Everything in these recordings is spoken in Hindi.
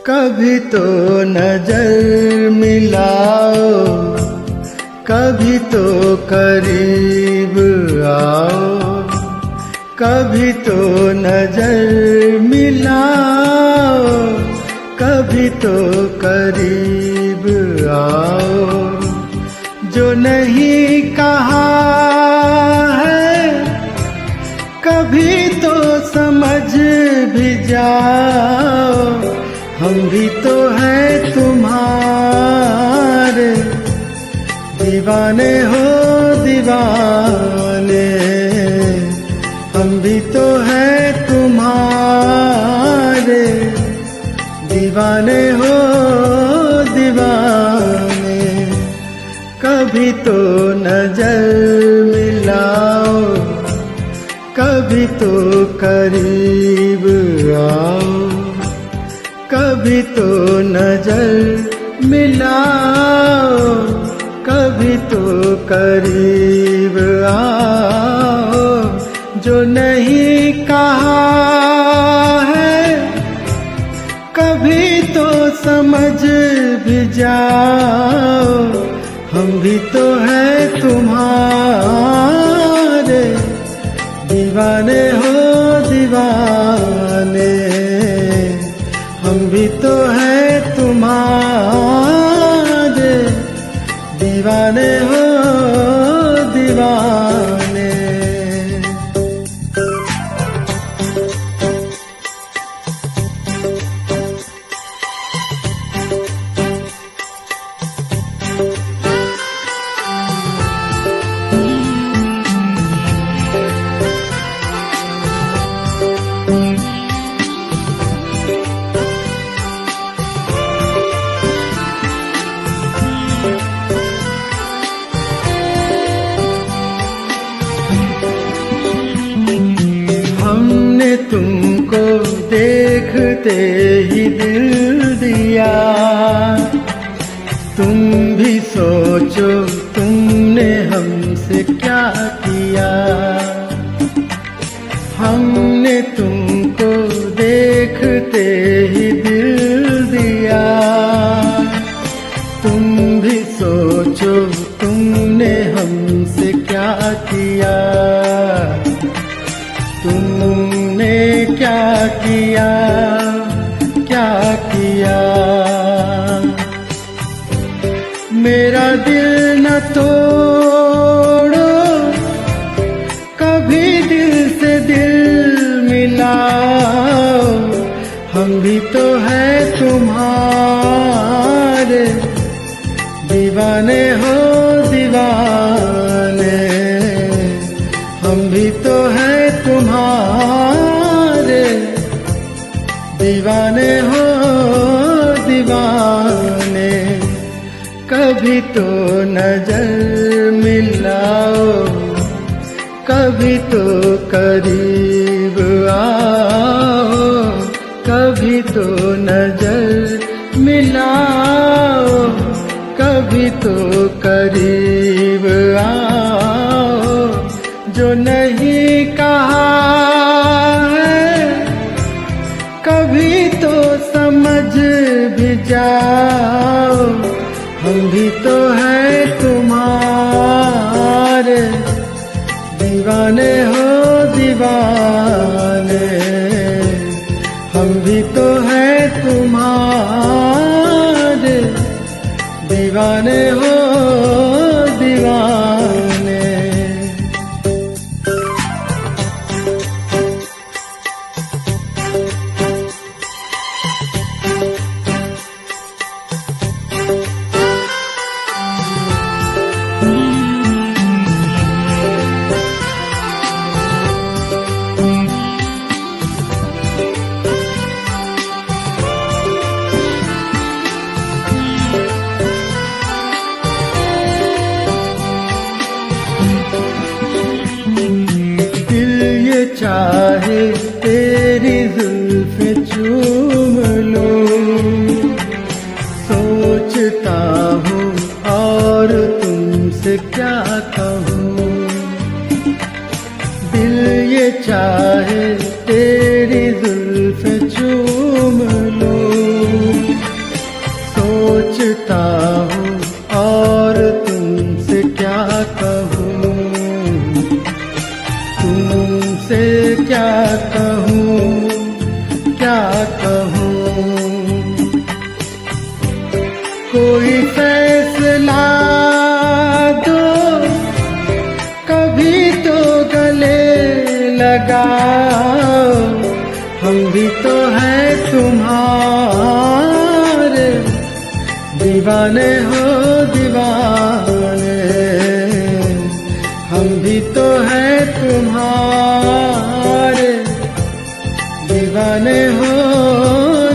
कभी तो नजर मिलाओ, कभी तो करीब आओ, कभी तो नजर मिलाओ, कभी तो करीब आओ। जो नहीं कहा है कभी तो समझ भी जाओ, हम भी तो हैं तुम्हारे दीवाने हो दीवाने, हम भी तो हैं तुम्हारे दीवाने हो दीवाने। कभी तो नजर मिलाओ, कभी तो करीब आओ, कभी तो नजर मिलाओ, कभी तो करीब आओ। जो नहीं कहा है कभी तो समझ भी जाओ, हम भी तो हैं तुम्हारे दीवाने हो दीवाने, हम भी तो हैं तुम्हारे दीवाने हो दीवाने। हमने तुमको देखते ही दिल दिया, तुम भी सोचो तुमने हमसे क्या किया। हमने तुमको देखते ही दिल दिया, तुम भी सोचो तुमने हमसे क्या किया। तुमने क्या किया, क्या किया। मेरा दिल न तोड़ो, कभी दिल से दिल मिलाओ, हम भी तो हैं तुम्हारे दीवाने हो दीवाने, हम भी तो हैं तुम्हारे दीवाने हो दीवाने। कभी तो नजर मिलाओ, कभी तो करीब आओ, कभी तो नजर मिलाओ, कभी तो करीब आओ। जो नहीं कहा है कभी तो समझ भी जाओ, हम भी तो हैं तुम्हारे दीवाने हो दीवाने, हम भी तो हैं तुम्हारे दीवाने हो दीवाने। चाहे तेरी जुल्फ़ें चूम लूं, सोचता हूँ और तुमसे क्या कहूँ। दिल ये चाहे तेरी जुल्फ़ें चूम लूं, कहूँ क्या कहूँ, कोई फैसला दो, कभी तो गले लगाओ, हम भी तो हैं तुम्हारे, दीवाने हो दीवाने, हम भी तो हैं तुम्हारे, दीवाने हो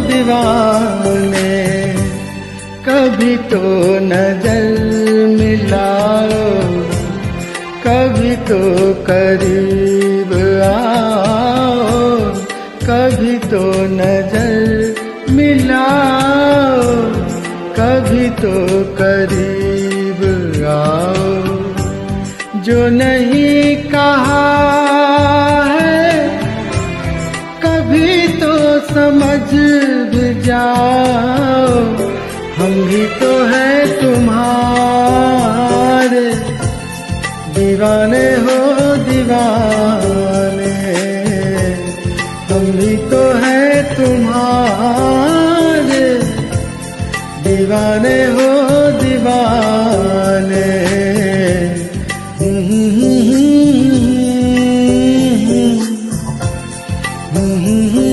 दीवाने। कभी तो नजर मिलाओ, कभी तो करीब आओ, कभी तो नजर मिलाओ, कभी तो करीब आओ। जो नहीं कहा है कभी तो समझ भी जाओ, हम भी तो हैं तुम्हारे, दीवाने हो दीवाने, हम भी तो हैं तुम्हारे, दीवाने हो दीवाने। Mm-hmm.